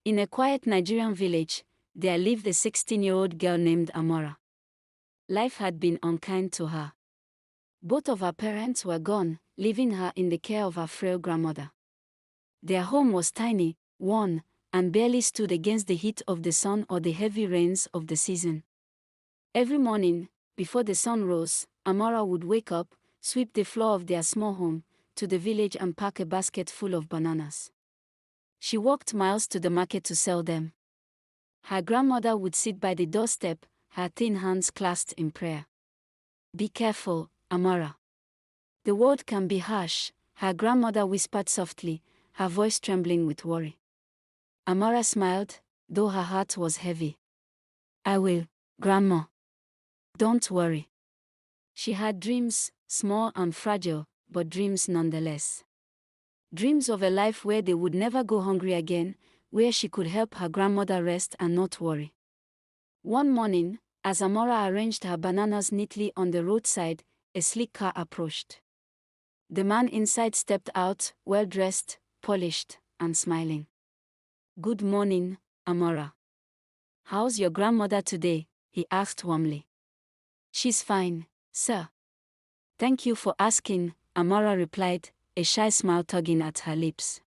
In a quiet Nigerian village, there lived a 16-year-old girl named Amara. Life had been unkind to her. Both of her parents were gone, leaving her in the care of her frail grandmother. Their home was tiny, worn, and barely stood against the heat of the sun or the heavy rains of the season. Every morning, before the sun rose, Amara would wake up, sweep the floor of their small home, to the village and pack a basket full of bananas. She walked miles to the market to sell them. Her grandmother would sit by the doorstep, her thin hands clasped in prayer. "Be careful, Amara. The world can be harsh," her grandmother whispered softly, her voice trembling with worry. Amara smiled, though her heart was heavy. "I will, Grandma. Don't worry." She had dreams, small and fragile, but dreams nonetheless. Dreams of a life where they would never go hungry again, where she could help her grandmother rest and not worry. One morning, as Amara arranged her bananas neatly on the roadside, a sleek car approached. The man inside stepped out, well-dressed, polished, and smiling. "Good morning, Amara. How's your grandmother today?" he asked warmly. "She's fine, sir. Thank you for asking," Amara replied, a shy smile tugging at her lips.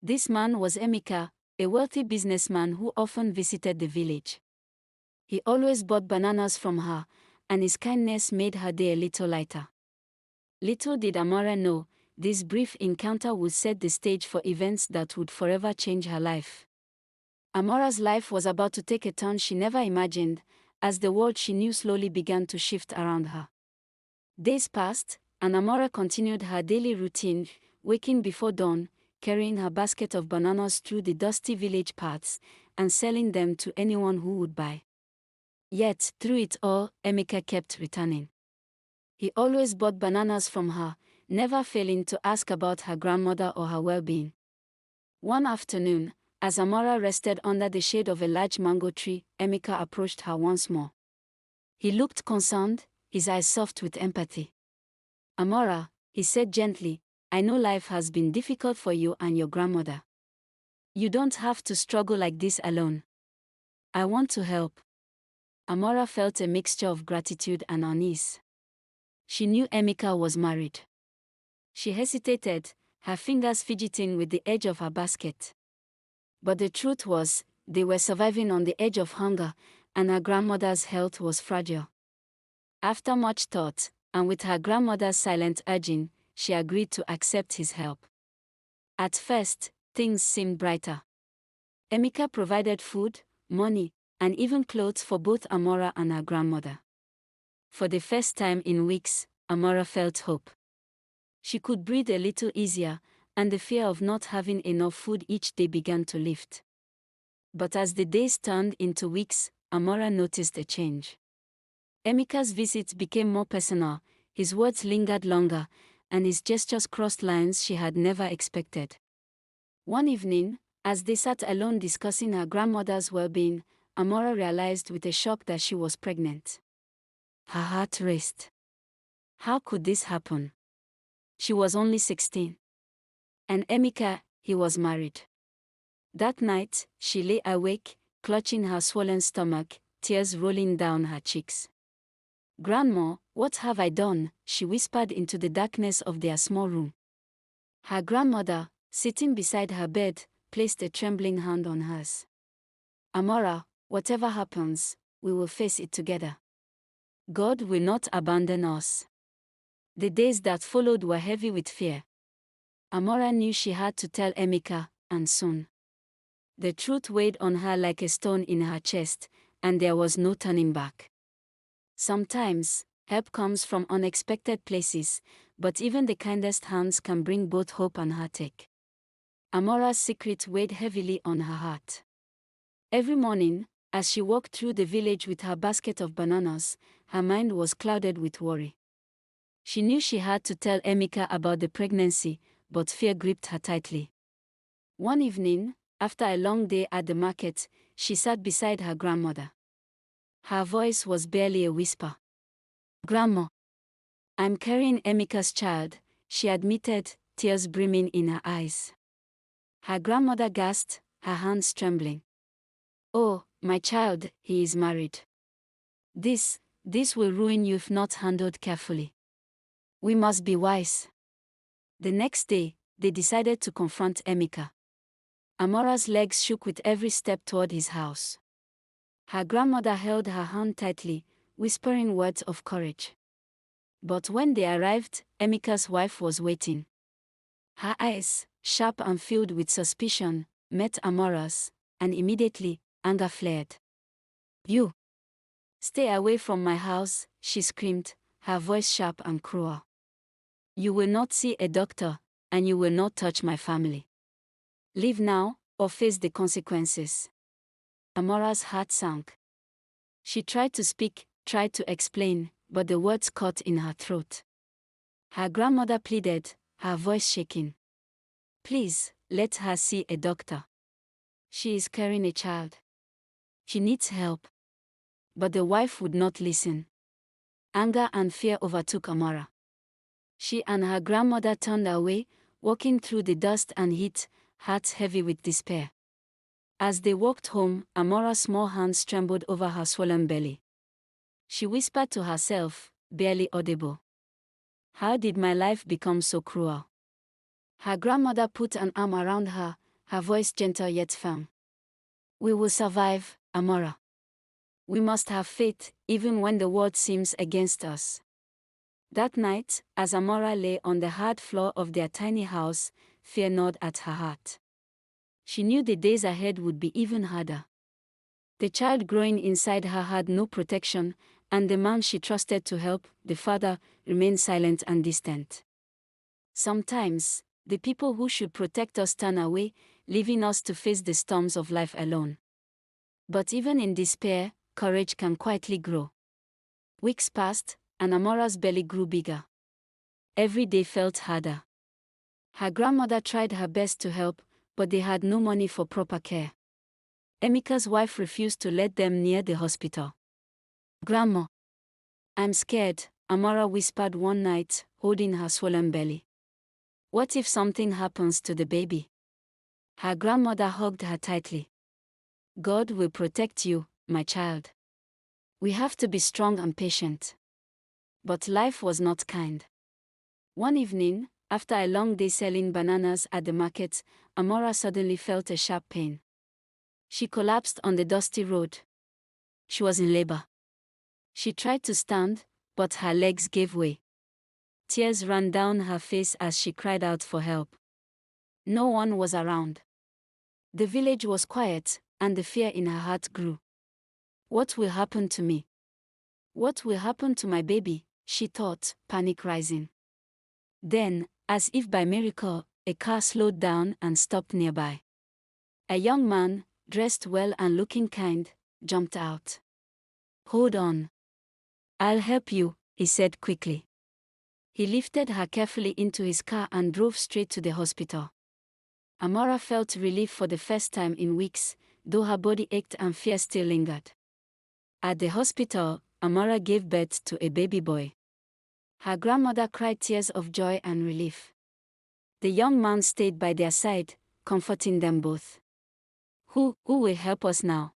This man was Emeka, a wealthy businessman who often visited the village. He always bought bananas from her, and his kindness made her day a little lighter. Little did Amara know, this brief encounter would set the stage for events that would forever change her life. Amara's life was about to take a turn she never imagined, as the world she knew slowly began to shift around her. Days passed, and Amara continued her daily routine, waking before dawn, carrying her basket of bananas through the dusty village paths, and selling them to anyone who would buy. Yet, through it all, Emeka kept returning. He always bought bananas from her, never failing to ask about her grandmother or her well-being. One afternoon, as Amara rested under the shade of a large mango tree, Emeka approached her once more. He looked concerned, his eyes soft with empathy. "Amara," he said gently, "I know life has been difficult for you and your grandmother. You don't have to struggle like this alone. I want to help." Amara felt a mixture of gratitude and unease. She knew Emeka was married. She hesitated, her fingers fidgeting with the edge of her basket. But the truth was, they were surviving on the edge of hunger, and her grandmother's health was fragile. After much thought, and with her grandmother's silent urging, she agreed to accept his help. At first, things seemed brighter. Emeka provided food, money, and even clothes for both Amara and her grandmother. For the first time in weeks, Amara felt hope. She could breathe a little easier, and the fear of not having enough food each day began to lift. But as the days turned into weeks, Amara noticed a change. Emeka's visits became more personal, his words lingered longer, and his gestures crossed lines she had never expected. One evening, as they sat alone discussing her grandmother's well-being, Amara realized with a shock that she was pregnant. Her heart raced. How could this happen? She was only 16. And Emeka, he was married. That night, she lay awake, clutching her swollen stomach, tears rolling down her cheeks. "Grandma, what have I done?" she whispered into the darkness of their small room. Her grandmother, sitting beside her bed, placed a trembling hand on hers. "Amara, whatever happens, we will face it together. God will not abandon us." The days that followed were heavy with fear. Amara knew she had to tell Emeka, and soon. The truth weighed on her like a stone in her chest, and there was no turning back. Sometimes, help comes from unexpected places, but even the kindest hands can bring both hope and heartache. Amara's secret weighed heavily on her heart. Every morning, as she walked through the village with her basket of bananas, her mind was clouded with worry. She knew she had to tell Emeka about the pregnancy, but fear gripped her tightly. One evening, after a long day at the market, she sat beside her grandmother. Her voice was barely a whisper. "Grandma, I'm carrying Emeka's child," she admitted, tears brimming in her eyes. Her grandmother gasped, her hands trembling. "Oh, my child, he is married. This will ruin you if not handled carefully. We must be wise." The next day, they decided to confront Emeka. Amara's legs shook with every step toward his house. Her grandmother held her hand tightly, whispering words of courage. But when they arrived, Emeka's wife was waiting. Her eyes, sharp and filled with suspicion, met Amara's, and immediately, anger flared. "You! Stay away from my house," she screamed, her voice sharp and cruel. "You will not see a doctor, and you will not touch my family. Leave now, or face the consequences." Amara's heart sank. She tried to speak, tried to explain, but the words caught in her throat. Her grandmother pleaded, her voice shaking. "Please, let her see a doctor. She is carrying a child. She needs help." But the wife would not listen. Anger and fear overtook Amara. She and her grandmother turned away, walking through the dust and heat, hearts heavy with despair. As they walked home, Amara's small hands trembled over her swollen belly. She whispered to herself, barely audible, "How did my life become so cruel?" Her grandmother put an arm around her, her voice gentle yet firm. "We will survive, Amara. We must have faith, even when the world seems against us." That night, as Amara lay on the hard floor of their tiny house, fear gnawed at her heart. She knew the days ahead would be even harder. The child growing inside her had no protection, and the man she trusted to help, the father, remained silent and distant. Sometimes, the people who should protect us turn away, leaving us to face the storms of life alone. But even in despair, courage can quietly grow. Weeks passed, and Amara's belly grew bigger. Every day felt harder. Her grandmother tried her best to help, but they had no money for proper care. Emeka's wife refused to let them near the hospital. "Grandma, I'm scared," Amara whispered one night, holding her swollen belly. "What if something happens to the baby?" Her grandmother hugged her tightly. "God will protect you, my child. We have to be strong and patient." But life was not kind. One evening, after a long day selling bananas at the market, Amara suddenly felt a sharp pain. She collapsed on the dusty road. She was in labor. She tried to stand, but her legs gave way. Tears ran down her face as she cried out for help. No one was around. The village was quiet, and the fear in her heart grew. "What will happen to me? What will happen to my baby?" she thought, panic rising. Then, as if by miracle, a car slowed down and stopped nearby. A young man, dressed well and looking kind, jumped out. "Hold on. I'll help you," he said quickly. He lifted her carefully into his car and drove straight to the hospital. Amara felt relief for the first time in weeks, though her body ached and fear still lingered. At the hospital, Amara gave birth to a baby boy. Her grandmother cried tears of joy and relief. The young man stayed by their side, comforting them both. Who will help us now?"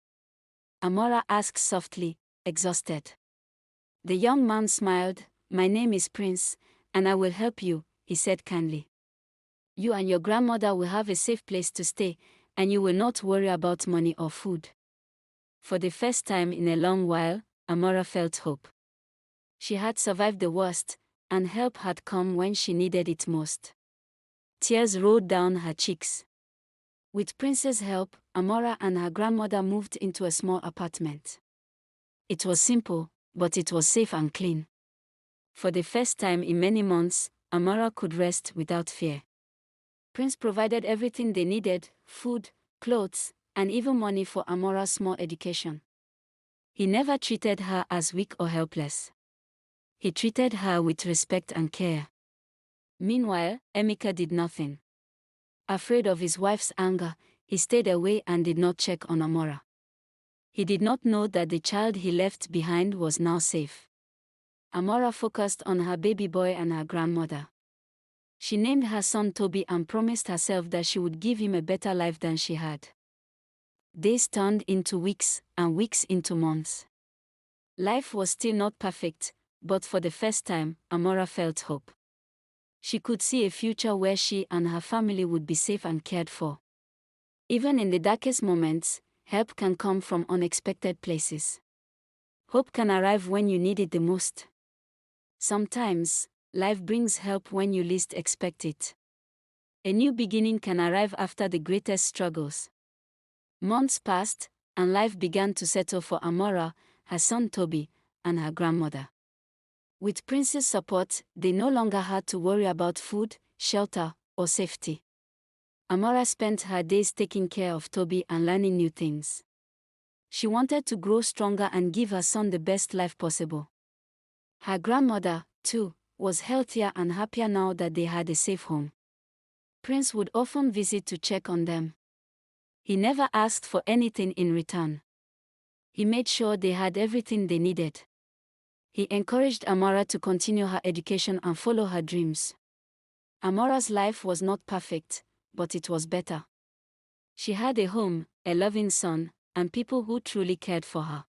Amara asked softly, exhausted. The young man smiled. "My name is Prince, and I will help you," he said kindly. "You and your grandmother will have a safe place to stay, and you will not worry about money or food." For the first time in a long while, Amara felt hope. She had survived the worst, and help had come when she needed it most. Tears rolled down her cheeks. With Prince's help, Amara and her grandmother moved into a small apartment. It was simple, but it was safe and clean. For the first time in many months, Amara could rest without fear. Prince provided everything they needed: food, clothes, and even money for Amara's small education. He never treated her as weak or helpless. He treated her with respect and care. Meanwhile, Emeka did nothing. Afraid of his wife's anger, he stayed away and did not check on Amara. He did not know that the child he left behind was now safe. Amara focused on her baby boy and her grandmother. She named her son Toby and promised herself that she would give him a better life than she had. Days turned into weeks, and weeks into months. Life was still not perfect, but for the first time, Amara felt hope. She could see a future where she and her family would be safe and cared for. Even in the darkest moments, help can come from unexpected places. Hope can arrive when you need it the most. Sometimes, life brings help when you least expect it. A new beginning can arrive after the greatest struggles. Months passed, and life began to settle for Amara, her son Toby, and her grandmother. With Prince's support, they no longer had to worry about food, shelter, or safety. Amara spent her days taking care of Toby and learning new things. She wanted to grow stronger and give her son the best life possible. Her grandmother, too, was healthier and happier now that they had a safe home. Prince would often visit to check on them. He never asked for anything in return. He made sure they had everything they needed. He encouraged Amara to continue her education and follow her dreams. Amara's life was not perfect, but it was better. She had a home, a loving son, and people who truly cared for her.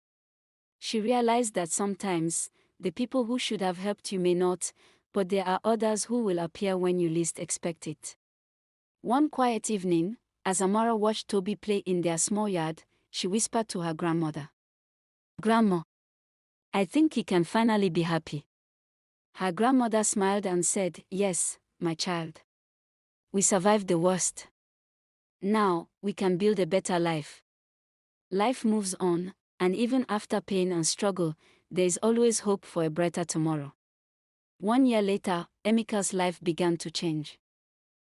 She realized that sometimes, the people who should have helped you may not, but there are others who will appear when you least expect it. One quiet evening, as Amara watched Toby play in their small yard, she whispered to her grandmother, "Grandma, I think he can finally be happy." Her grandmother smiled and said, "Yes, my child. We survived the worst. Now, we can build a better life." Life moves on, and even after pain and struggle, there is always hope for a brighter tomorrow. 1 year later, Emeka's life began to change.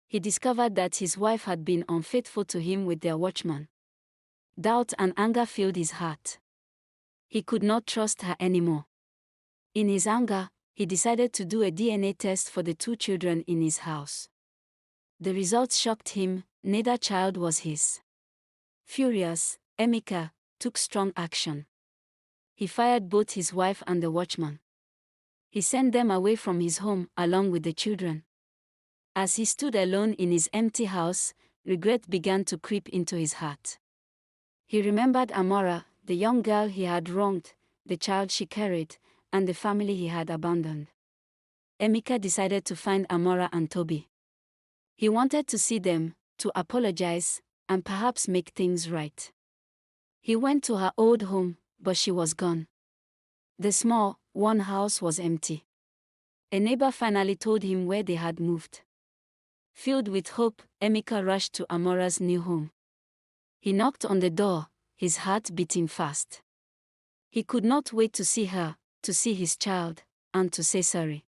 He discovered that his wife had been unfaithful to him with their watchman. Doubt and anger filled his heart. He could not trust her anymore. In his anger, he decided to do a DNA test for the 2 children in his house. The results shocked him, neither child was his. Furious, Emeka took strong action. He fired both his wife and the watchman. He sent them away from his home along with the children. As he stood alone in his empty house, regret began to creep into his heart. He remembered Amara, the young girl he had wronged, the child she carried, and the family he had abandoned. Emeka decided to find Amara and Toby. He wanted to see them, to apologize, and perhaps make things right. He went to her old home, but she was gone. The small, worn house was empty. A neighbor finally told him where they had moved. Filled with hope, Emeka rushed to Amara's new home. He knocked on the door, his heart beating fast. He could not wait to see her, to see his child, and to say sorry.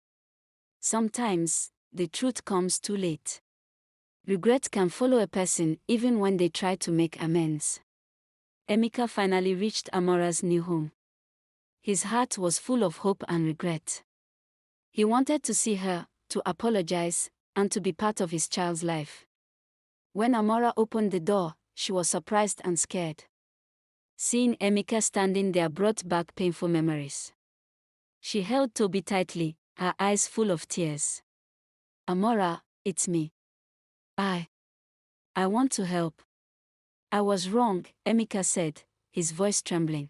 Sometimes, the truth comes too late. Regret can follow a person even when they try to make amends. Emeka finally reached Amara's new home. His heart was full of hope and regret. He wanted to see her, to apologize, and to be part of his child's life. When Amara opened the door, she was surprised and scared. Seeing Emeka standing there brought back painful memories. She held Toby tightly, her eyes full of tears. "Amara, it's me. I want to help." "I was wrong," Emeka said, his voice trembling.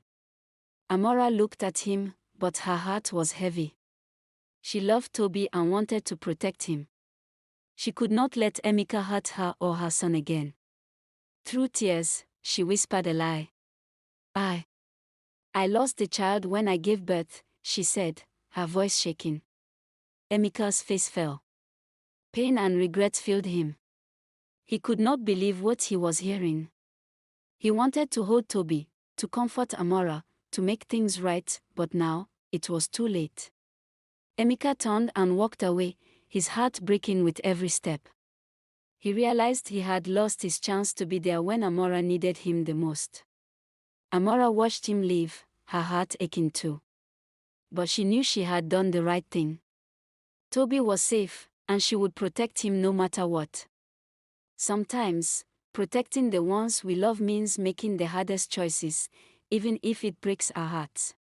Amara looked at him, but her heart was heavy. She loved Toby and wanted to protect him. She could not let Emeka hurt her or her son again. Through tears, she whispered a lie. I lost the child when I gave birth," she said, her voice shaking. Emeka's face fell. Pain and regret filled him. He could not believe what he was hearing. He wanted to hold Toby, to comfort Amara, to make things right, but now, it was too late. Emeka turned and walked away, his heart breaking with every step. He realized he had lost his chance to be there when Amara needed him the most. Amara watched him leave, her heart aching too. But she knew she had done the right thing. Toby was safe, and she would protect him no matter what. Sometimes, protecting the ones we love means making the hardest choices, even if it breaks our hearts.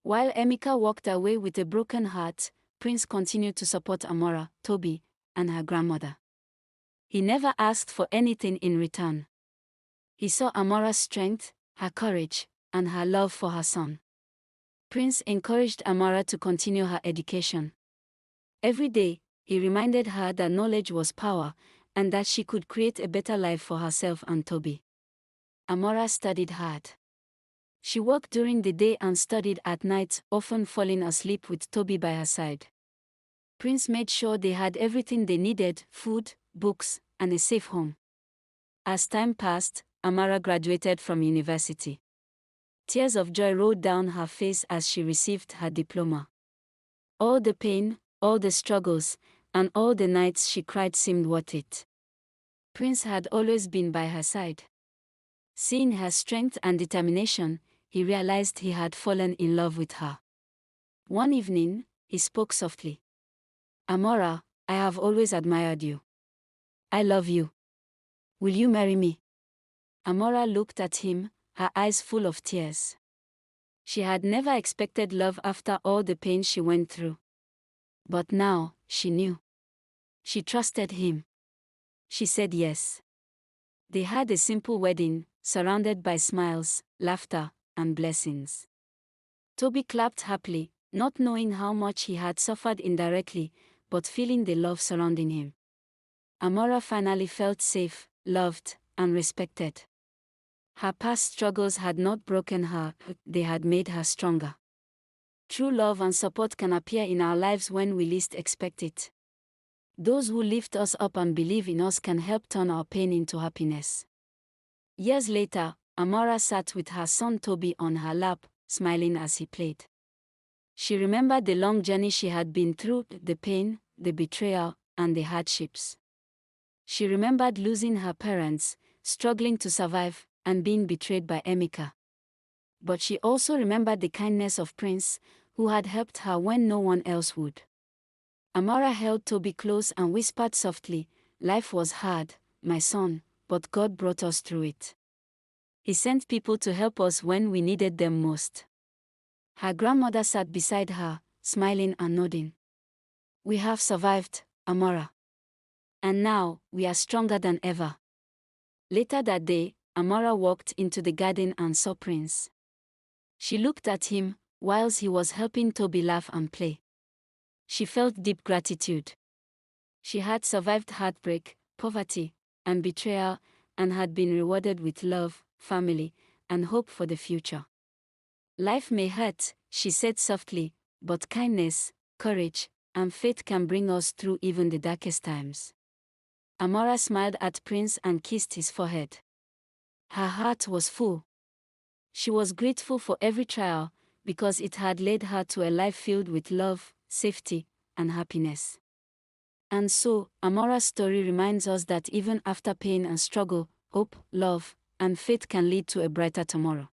While Emeka walked away with a broken heart, Prince continued to support Amara, Toby, and her grandmother. He never asked for anything in return. He saw Amara's strength, her courage, and her love for her son. Prince encouraged Amara to continue her education. Every day, he reminded her that knowledge was power, and that she could create a better life for herself and Toby. Amara studied hard. She worked during the day and studied at night, often falling asleep with Toby by her side. Prince made sure they had everything they needed: food, books, and a safe home. As time passed, Amara graduated from university. Tears of joy rolled down her face as she received her diploma. All the pain, all the struggles, and all the nights she cried seemed worth it. Prince had always been by her side. Seeing her strength and determination, he realized he had fallen in love with her. One evening, he spoke softly. "Amara, I have always admired you. I love you. Will you marry me?" Amara looked at him, her eyes full of tears. She had never expected love after all the pain she went through. But now, she knew. She trusted him. She said yes. They had a simple wedding, surrounded by smiles, laughter, and blessings. Toby clapped happily, not knowing how much he had suffered indirectly, but feeling the love surrounding him. Amara finally felt safe, loved, and respected. Her past struggles had not broken her, they had made her stronger. True love and support can appear in our lives when we least expect it. Those who lift us up and believe in us can help turn our pain into happiness. Years later, Amara sat with her son Toby on her lap, smiling as he played. She remembered the long journey she had been through, the pain, the betrayal, and the hardships. She remembered losing her parents, struggling to survive, and being betrayed by Emeka. But she also remembered the kindness of Prince, who had helped her when no one else would. Amara held Toby close and whispered softly, "Life was hard, my son, but God brought us through it. He sent people to help us when we needed them most." Her grandmother sat beside her, smiling and nodding. "We have survived, Amara. And now, we are stronger than ever." Later that day, Amara walked into the garden and saw Prince. She looked at him, whilst he was helping Toby laugh and play. She felt deep gratitude. She had survived heartbreak, poverty, and betrayal, and had been rewarded with love, family, and hope for the future. "Life may hurt," she said softly, "but kindness, courage, and faith can bring us through even the darkest times." Amara smiled at Prince and kissed his forehead. Her heart was full. She was grateful for every trial, because it had led her to a life filled with love, safety, and happiness. And so, Amara's story reminds us that even after pain and struggle, hope, love, and faith can lead to a brighter tomorrow.